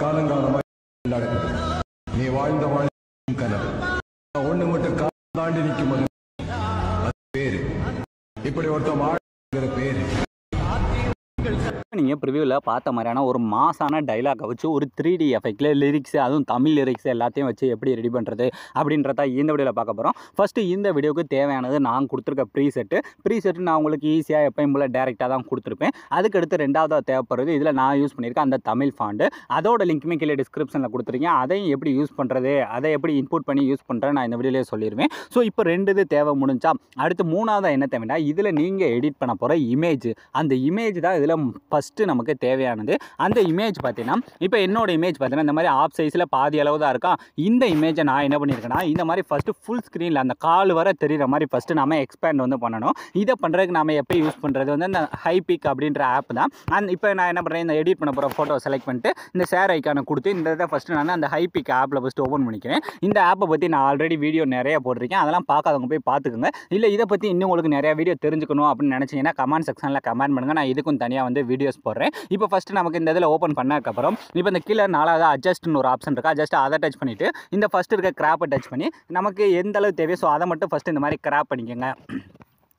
காலங்காலமாக நடக்குது. நீ வாழ்ந்த வாழ்க்கை கனவு ஒண்ணு மட்டும் தாண்டி நிற்கும் பேரு இப்படி ஒருத்தன் வாழ்கிற பேரு. நீங்கள் ப்ரிவியூவில் பார்த்த மாதிரியான ஒரு மாசான டைலாகை வச்சு ஒரு 3D எஃபெக்டில் லிரிக்ஸ், அதுவும் தமிழ் லிரிக்ஸ் எல்லாத்தையும் வச்சு எப்படி ரெடி பண்ணுறது அப்படின்றத இந்த வீடியோவில் பார்க்க போகிறோம். ஃபஸ்ட்டு இந்த வீடியோவுக்கு தேவையானது நான் கொடுத்துருக்க ப்ரீசெட்டு நான் உங்களுக்கு ஈஸியாக எப்பயும் போல் டேரெக்டாக தான் கொடுத்துருப்பேன். அதுக்கடுத்து ரெண்டாவதாக தேவைப்படுறது இதில் நான் யூஸ் பண்ணியிருக்கேன் அந்த தமிழ் ஃபாண்டு. அதோட லிங்க்குமே கீழே டிஸ்கிரிப்ஷனில் கொடுத்துருக்கேன். அதையும் எப்படி யூஸ் பண்ணுறது, அதை எப்படி இன்புட் பண்ணி யூஸ் பண்ணுறேன் நான் இந்த வீடியோலேயே சொல்லிடுவேன். ஸோ இப்போ 2 இது தேவை முடிஞ்சா அடுத்து 3ஆவதாக என்ன தேவைன்னா இதில் நீங்கள் எடிட் பண்ண போகிற இமேஜ். அந்த இமேஜ் தான் இதில் ஃபஸ்ட்டு நமக்கு தேவையானது. அந்த இமேஜ் பார்த்தீங்கன்னா இப்போ என்னோட இமேஜ் பார்த்தீங்கன்னா இந்த மாதிரி ஆப் சைஸில் பாதி அளவு தான் இருக்கா. இந்த இமேஜை நான் என்ன பண்ணியிருக்கேன்னா இந்த மாதிரி ஃபஸ்ட்டு ஃபுல் ஸ்க்ரீனில் அந்த கால் வர தெரிகிற மாதிரி ஃபஸ்ட்டு நம்ம எக்ஸ்பேண்ட் வந்து பண்ணணும். இதை பண்ணுறதுக்கு நம்ம எப்போ யூஸ் பண்ணுறது வந்து அந்த ஹைபிக் அப்படின்ற ஆப் தான். இப்போ நான் என்ன பண்ணுறேன், இந்த எடிட் பண்ண போகிற ஃபோட்டோ செலக்ட் பண்ணிட்டு இந்த ஷேர் ஐக்கானை கொடுத்து இந்த இதை ஃபஸ்ட்டு நான் அந்த ஹைபிக் ஆப்பில் ஃபஸ்ட்டு ஓப்பன் பண்ணிக்கிறேன். இந்த ஆப்பை பற்றி நான் ஆல்ரெடி வீடியோ நிறைய போட்டிருக்கேன். அதெல்லாம் பார்க்காதவங்க போய் பார்த்துக்கோங்க. இல்லை இதை பற்றி இன்னும் உங்களுக்கு நிறையா வீடியோ தெரிஞ்சுக்கணும் அப்படின்னு நினச்சிங்கன்னா கமெண்ட் செக்ஷனில் கமெண்ட் பண்ணுங்கள். நான் இதுக்கும் தனியாக வந்து வீடியோஸ் போடுறேன். இப்போ ஃபஸ்ட்டு நமக்கு இந்த இதில் ஓப்பன் பண்ணதுக்கப்புறம் இப்போ இந்த கீழே 4வது அட்ஜஸ்ட்னு ஒரு ஆப்ஷன் இருக்கா. ஜஸ்ட் அதை டச் பண்ணிவிட்டு இந்த ஃபஸ்ட்டு இருக்க கிராப்பை டச் பண்ணி நமக்கு எந்த அளவு தேவையோ ஸோ அதை மட்டும் ஃபஸ்ட்டு இந்த மாதிரி கிராப் பண்ணிக்கோங்க.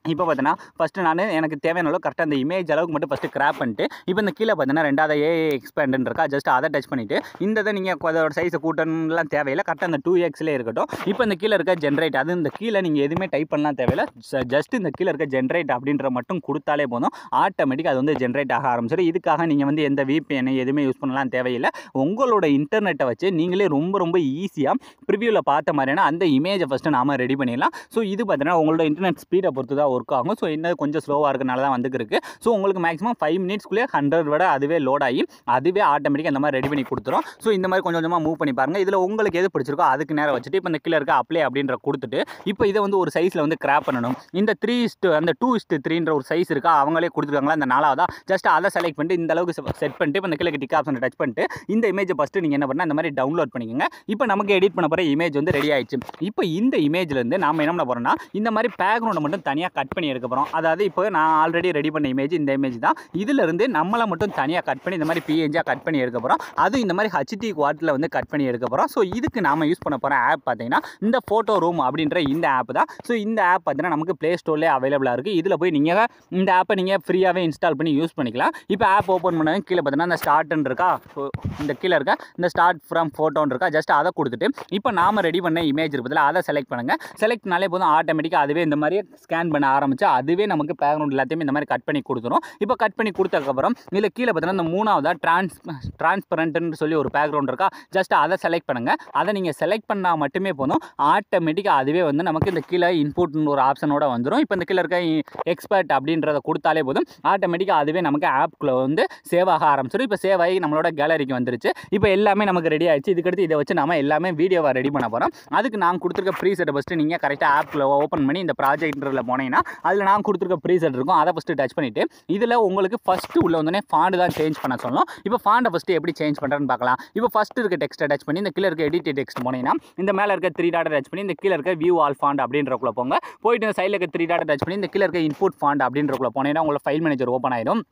இப்போ பார்த்தீங்கன்னா ஃபஸ்ட்டு நான் எனக்கு தேவையான அளவு கரெக்டாக அந்த இமேஜ் அளவுக்கு மட்டும் ஃபஸ்ட்டு கிராப் பண்ணிட்டு இப்போ இந்த கீழே பார்த்தீங்கன்னா 2வது ஏஐ எக்ஸ்பேண்ட் இருக்கா. ஜஸ்ட் அதை டச் பண்ணிவிட்டு இந்த இதை நீங்கள் அதோட சைஸை கூட்டணும்லாம் தேவையில்லை. கரெக்டாக அந்த 2xலே இருக்கட்டும். இப்போ இந்த கீழே இருக்க ஜென்ரேட், அது இந்த கீழே நீங்கள் எதுவுமே டைப் பண்ணலாம் தேவையில்லை. ஜஸ்ட் இந்த கீழே இருக்க ஜென்ரேட் அப்படின்ற மட்டும் கொடுத்தாலே போதும், ஆட்டோமேட்டிக்காக அது வந்து ஜென்ரேட் ஆக ஆரம்பிச்சிடும். இதுக்காக நீங்கள் வந்து எந்த VPN எதுவுமே யூஸ் பண்ணலாம் தேவையில்லை. உங்களோட இன்டர்நெட்டை வச்சு நீங்களே ரொம்ப ஈஸியாக ப்ரிவியூவில் பார்த்த மாதிரியான அந்த இமேஜை ஃபஸ்ட்டு நாம் ரெடி பண்ணிடலாம். ஸோ இது பார்த்தீங்கன்னா உங்களோட இன்டர்நெட் ஸ்பீடை பொறுத்து தான் ஒர்க் ஆகும். ஸோ இன்னும் கொஞ்சம் ஸ்லோவாக இருக்கனால தான் வந்துருக்கு. ஸோ உங்களுக்கு மேக்ஸிமம் 5 மினிட்ஸ்க்குள்ளே 100 விட அதுவே லோட் ஆகி அதுவே ஆட்டோமேட்டிக்காக இந்த மாதிரி ரெடி பண்ணி கொடுத்துரும். ஸோ இந்த மாதிரி கொஞ்சம் கொஞ்சமாக மூவ் பண்ணி பாருங்கள். இதில் உங்களுக்கு எது பிடிச்சிருக்கோ அதுக்கு நேரம் வச்சுட்டு இப்போ இந்த கீழே இருக்க அப்ளை அப்படின்ற கொடுத்துட்டு இப்போ இதை வந்து ஒரு சைஸில் வந்து கிராப் பண்ணணும். இந்த 2:3ன்ற ஒரு சைஸ் இருக்கா, அவங்களே கொடுத்துருக்காங்களா இந்த 4வதா. ஜஸ்ட் அதை செலக்ட் பண்ணிட்டு இந்த அளவுக்கு செட் பண்ணிட்டு இப்போ இந்த கீழே டிக் ஆப்ஷனை டச் பண்ணிட்டு இந்த இமேஜை ஃபஸ்ட்டு நீங்கள் என்ன பண்ணால் இந்த மாதிரி டவுன்லோட் பண்ணிக்கோங்க. இப்போ நமக்கு எடிட் பண்ண போகிற இமேஜ் வந்து ரெடி ஆயிடுச்சு. இப்போ இந்த இமேஜ்லேருந்து நாம் என்ன பண்ண போகிறோம்னா இந்த மாதிரி பேக்ரவுண்டை மட்டும் தனியாக கட் பண்ணி எடுக்க போகிறோம். அதாவது இப்போ நான் ஆல்ரெடி ரெடி பண்ண இமேஜ் இந்த இமேஜ் தான். இதிலிருந்து நம்மளை மட்டும் தனியாக கட் பண்ணி இந்த மாதிரி PNG கட் பண்ணி எடுக்க போகிறோம். அதுவும் இந்த மாதிரி HD குவாலிட்டியில் வந்து கட் பண்ணி எடுக்க போகிறோம். ஸோ இதுக்கு நாம் யூஸ் பண்ண போகிற ஆப் பார்த்தீங்கன்னா இந்த ஃபோட்டோ ரூம் அப்படின்ற இந்த ஆப் தான். ஸோ இந்த ஆப் பார்த்தீங்கன்னா நமக்கு ப்ளே ஸ்டோர்லேயே அவைலபிளாக இருக்குது. இதில் போய் நீங்கள் இந்த ஆப்பை நீங்கள் ஃப்ரீயாகவே இன்ஸ்டால் பண்ணி யூஸ் பண்ணிக்கலாம். இப்போ ஆப் ஓப்பன் பண்ணது கீழே பார்த்தீங்கன்னா இந்த ஸ்டார்ட்னு இருக்கா. ஸோ இந்த கீழே இருக்க இந்த ஸ்டார்ட் ஃப்ரம் ஃபோட்டோன்னு இருக்கா. ஜஸ்ட் அதை கொடுத்துட்டு இப்போ நாம் ரெடி பண்ண இமேஜ் இருப்பதில் அதை செலக்ட் பண்ணுங்கள். செலக்ட்னாலே போதும் ஆட்டோமேட்டிக்காக அதுவே இந்த மாதிரி ஸ்கேன் பண்ண ஆரம்பிச்சு அதுவே நமக்கு பேக்ரவுண்ட் எல்லாத்தையுமே இந்த மாதிரி கட் பண்ணி கொடுத்துரும். இப்போ கட் பண்ணி கொடுத்ததுக்கப்புறம் இதில் கீழே பார்த்தீங்கன்னா இந்த 3வதா டிரான்ஸ்பரண்ட்னு சொல்லி ஒரு பேக்ரவுண்ட் இருக்கா. ஜஸ்ட் அதை செலக்ட் பண்ணுங்கள். அதை நீங்கள் செலக்ட் பண்ணால் மட்டுமே போதும், ஆட்டோமேட்டிக்காக அதுவே வந்து நமக்கு இந்த கீழே இன்புட்னு ஒரு ஆப்ஷனோட வந்துடும். இப்போ இந்த கீழே இருக்க எக்ஸ்பர்ட் அப்படின்றத கொடுத்தாலே போதும், ஆட்டோமேட்டிக்காக அதுவே நமக்கு ஆப்குள்ளே வந்து சேவ் ஆக ஆரம்பிச்சிடும். இப்போ சேவ் ஆகி நம்மளோட கேலரிக்கு வந்துருச்சு. இப்போ எல்லாமே நமக்கு ரெடி ஆகிடுச்சு. இதுக்கடுத்து இதை வச்சு நம்ம எல்லாமே வீடியோவாக ரெடி பண்ண போகிறோம். அதுக்கு நான் கொடுத்துருக்க ப்ரீசெட்டை ஃபஸ்ட்டு நீங்கள் கரெக்டாக ஆப்பில் ஓப்பன் பண்ணி இந்த ப்ராஜெக்டில் போனீங்கன்னா அதில் நான் கொடுத்துருக்க ப்ரீசெட் இருக்கும். அதை ஃபஸ்ட்டு டச் பண்ணிவிட்டு இதில் உங்களுக்கு ஃபஸ்ட்டு உள்ள வந்தோடனே ஃபாண்ட் தான் சேஞ்ச் பண்ண சொல்லணும். இப்போ ஃபாண்டை ஃபஸ்ட்டு எப்படி சேஞ்ச் பண்ணுறேன்னு பார்க்கலாம். இப்போ ஃபஸ்ட்டு இருக்க டெக்ஸ்ட்டை டச் பண்ணி இந்த கீழே இருக்க எடிட் டெக்ஸ்ட் போனீங்கன்னா இந்த மேலே இருக்க 3 டாட்டை டச் பண்ணி இந்த கீழே இருக்க வியூ ஆல் ஃபாண்ட் அப்படின்றக்குள்ளே போங்க. போயிட்டு இந்த சைடில் இருக்க 3 டாட்டை டச் பண்ணி இந்த கீழே இருக்க இன்புட் ஃபாண்ட் அப்படின்றக்குள்ளே போனீங்கன்னா உங்களோட ஃபைல் மேனேஜர் ஓப்பன் ஆகிடும்.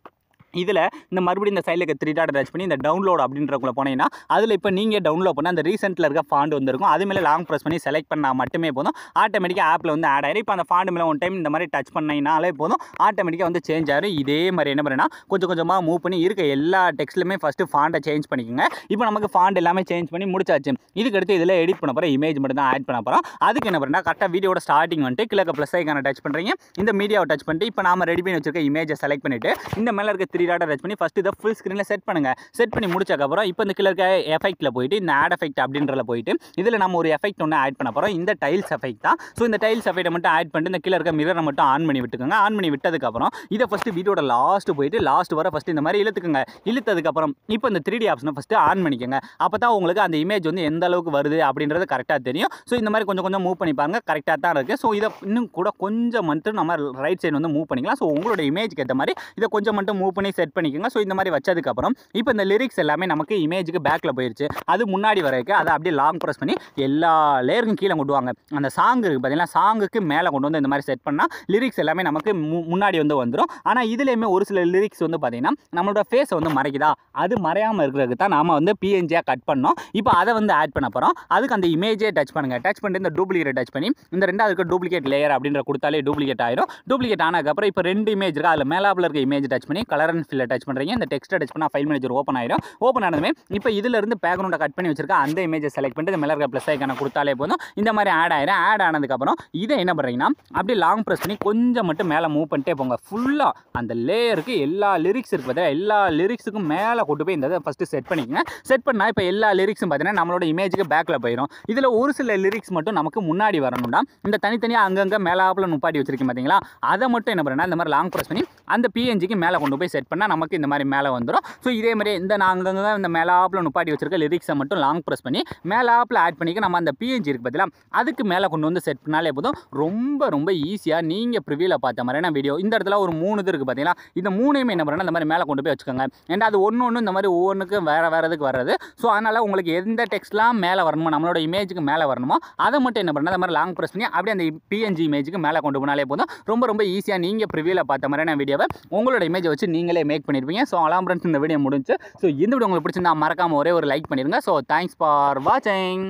இதில் இந்த மறுபடியும் இந்த சைடில் இருக்க 3 டாட் டச் பண்ணி இந்த டவுன்லோட் அப்படின்றக்குள்ள போனீங்கன்னா அதில் இப்போ நீங்கள் டவுன்லோட் பண்ண அந்த ரீசெண்டில் இருக்க ஃபாண்ட் வந்துருக்கும். அது மேலே லாங் ப்ரெஸ் பண்ணி செலக்ட் பண்ணால் மட்டுமே போதும், ஆட்டோமேட்டிக்காக ஆப்பில் வந்து ஆட் ஆகிடும். இப்போ அந்த ஃபாண்ட் மேலே ஒன் டைம் இந்த மாதிரி டச் பண்ணினாலே போதும், ஆட்டோமேட்டிக்காக வந்து சேஞ்ச் ஆகிடும். இதே மாதிரி என்ன பண்ணுன்னா கொஞ்சம் கொஞ்சமாக மூவ் பண்ணி இருக்க எல்லா டெக்ஸ்ட்லையுமே ஃபஸ்ட்டு ஃபாண்ட்டை சேஞ்ச் பண்ணிக்கோங்க. இப்போ நமக்கு ஃபாண்ட் எல்லாமே சேஞ்ச் பண்ணி முடிச்சாச்சு. இதுக்கடுத்து இதில் எடிட் பண்ண போகிற இமேஜ் மட்டும் தான் ஆட் பண்ண போகிறோம். அதுக்கு என்ன பண்ணுறா கரெக்டாக வீடியோட ஸ்டார்டிங் வந்துட்டு கிழக்க ப்ளஸ் ஐக்கான டச் பண்ணுறீங்க. இந்த மீடியாவை டச் பண்ணிட்டு இப்போ நாம் ரெடி பண்ணி வச்சிருக்க இமேஜை செலக்ட் பண்ணிவிட்டு இந்த மேலே இருக்க 3 டாட்டை டச் பண்ணி ஃபஸ்ட்டு இதை ஃபுல் ஸ்க்ரீனில் செட் பண்ணுங்கள். செட் பண்ணி முடிச்சக்கப்புறம் இப்போ இந்த கீழே இருக்க எஃபெக்ட்டில் போயிட்டு இந்த ஆட் எஃபெக்ட் அப்படின்றத போயிட்டு இதில் நம்ம ஒரு எஃபெக்ட் ஒன்று ஆட் பண்ண போகிறோம். இந்த டைல்ஸ் எஃபெக்ட் தான். ஸோ இந்த டைல்ஸ் எஃபெக்ட்டை மட்டும் ஆட் பண்ணிட்டு இந்த கீழே இருக்க மிரரை மட்டும் ஆன் பண்ணி விட்டுக்கோங்க. ஆன் பண்ணி விட்டதுக்கப்புறம் இதை ஃபஸ்ட்டு வீடியோட லாஸ்ட்டு போயிட்டு லாஸ்ட் வர ஃபஸ்ட்டு இந்த மாதிரி இழுத்துக்குங்க. இழுத்ததுக்கப்புறம் இப்போ இந்த 3D ஆப்ஷனை ஃபஸ்ட்டு ஆன் பண்ணிக்கோங்க. அப்போ தான் உங்களுக்கு அந்த இமேஜ் வந்து எந்த அளவுக்கு வருது அப்படின்றது கரெக்டாக தெரியும். ஸோ இந்த மாதிரி கொஞ்சம் கொஞ்சம் மூவ் பண்ணி பாருங்கள், கரெக்டாக தான் இருக்குது. ஸோ இதை இன்னும் கூட கொஞ்சம் மட்டும் நம்ம ரைட் சைடு வந்து மூவ் பண்ணிக்கலாம். ஸோ உங்களோட இமேஜ்க்கு ஏற்ற மாதிரி இதை கொஞ்சம் மட்டும் மூவ் பண்ணி பண்ணி செட் பண்ணிக்கோங்க. ஸோ இந்த மாதிரி வச்சதுக்கப்புறம் இப்போ இந்த லிரிக்ஸ் எல்லாமே நமக்கு இமேஜுக்கு பேக்கில் போயிடுச்சு. அது முன்னாடி வரைக்கும் அதை அப்படியே லாங் ப்ரெஸ் பண்ணி எல்லா லேயருக்கும் கீழே கொண்டு வாங்க. அந்த சாங் இருக்குது பார்த்தீங்கன்னா, சாங்குக்கு மேலே கொண்டு வந்து இந்த மாதிரி செட் பண்ணால் லிரிக்ஸ் எல்லாமே நமக்கு முன்னாடி வந்து வந்துடும். ஆனால் இதுலேயுமே ஒரு சில லிரிக்ஸ் வந்து பார்த்தீங்கன்னா நம்மளோட ஃபேஸை வந்து மறைக்குதா, அது மறையாமல் இருக்கிறதுக்கு தான் நாம் வந்து பிஎன்ஜியாக கட் பண்ணோம். இப்போ அதை வந்து ஆட் பண்ண போகிறோம். அதுக்கு அந்த இமேஜே டச் பண்ணுங்கள். டச் பண்ணிட்டு இந்த டூப்ளிகேட் டச் பண்ணி இந்த ரெண்டாவது இருக்க டூப்ளிகேட் லேயர் அப்படின்ற கொடுத்தாலே டூப்ளிகேட் ஆயிடும். டூப்ளிகேட் ஆனதுக்கப்புறம் இப்போ 2 இமேஜ் இருக்குது, அதில் மேலாப்பில் இருக்க இமேஜ் டச் பண்ணி கலர் அண்ட் ஃபில்லை டச் பண்ணுறீங்க. இந்த டெக்ஸ்ட்டை டச் பண்ணால் ஃபைல் மேனேஜர் ஓப்பன் ஆயிடும். ஓப்பன் ஆனதுமே இப்போ இதிலிருந்து பேக்ரவுண்டை கட் பண்ணி வச்சிருக்க அந்த இமேஜை செலக்ட் பண்ணிட்டு மேலே இருக்க ப்ளஸ் ஐக்கான கொடுத்தாலே போதும். இந்த மாதிரி ஆட் ஆயிடும். ஆட் ஆனதுக்கப்புறம் இதை என்ன பண்ணுறீங்கன்னா அப்படியே லாங் ப்ரெஸ் பண்ணி கொஞ்சம் மட்டும் மேலே மூவ் பண்ணிட்டே போங்க. ஃபுல்லாக அந்த லேயருக்கு எல்லா லிரிக்ஸ் இருக்குது பார்த்தா எல்லா லிரிக்ஸுக்கும் மேலே கொண்டு போய் இந்த ஃபஸ்ட்டு செட் பண்ணிக்கங்க. செட் பண்ணால் இப்போ எல்லா லிரிக்ஸும் பார்த்தீங்கன்னா நம்மளோட இமேஜுக்கு பேக்கில் போயிடும். இதில் ஒரு சில லிரிக்ஸ் மட்டும் நமக்கு முன்னாடி வரணும்னா இந்த தனித்தனியாக அங்கங்கே மேலாப்பில் நுப்பாட்டி வச்சிருக்கேன் பார்த்தீங்களா, அதை மட்டும் என்ன பண்ணுறேன்னா இந்த மாதிரி லாங் ப்ரெஸ் பண்ணி அந்த பிஎன்ஜிக்கு மேலே கொண்டு போய் செட் பண்ணால் நமக்கு இந்த மாதிரி மேலே வந்துடும். ஸோ இதே மாதிரி இந்த நான் அங்கங்கே இந்த மேலாப்பில் நுப்பாட்டி வச்சிருக்க லிரிக்ஸை மட்டும் லாங் ப்ரெஸ் பண்ணி மேலாப்பில் ஆட் பண்ணிக்க நம்ம அந்த பிஎன்ஜி இருக்குது பார்த்தீங்களா, அதுக்கு மேலே கொண்டு வந்து செட் பண்ணாலே போதும். ரொம்ப ஈஸியாக நீங்கள் ப்ரிவியூவில் பார்த்த மாதிரியான வீடியோ. இந்த இடத்துல ஒரு 3 இது இருக்குது பார்த்தீங்களா, இந்த 3ஐயுமே என்ன பண்ணுறேன்னா இந்த மாதிரி மேலே கொண்டு போய் வச்சுக்கோங்க. ஏன்னா அது ஒன்று இந்த மாதிரி ஒவ்வொன்றுக்கும் வேறு இதுக்கு வர்றது. ஸோ அதனால் உங்களுக்கு எந்த டெக்ஸ்ட்லாம் மேலே வரணுமோ, நம்மளோட இமேஜுக்கு மேலே வரணுமோ, அதை மட்டும் என்ன பண்ணுறேன் இந்த மாதிரி லாங் ப்ரெஸ் பண்ணி அப்படியே அந்த பிஎன்ஜி இமேஜுக்கு மேலே கொண்டு போனாலே போதும். ரொம்ப ஈஸியாக நீங்கள் ப்ரிவியூவில் பார்த்த மாதிரியான வீடியோவை உங்களோட இமேஜை வச்சு நீங்களே மேக் பண்ணியிருப்பீங்க. ஸோ அலாம் ஃப்ரெண்ட்ஸ், இந்த வீடியோ முடிஞ்சு. ஸோ இந்த வீடியோ உங்களுக்கு பிடிச்சிருந்தா மறக்காமல் ஒரே ஒரு லைக் பண்ணிடுங்க. ஸோ தேங்க்ஸ் ஃபார் வாட்சிங்.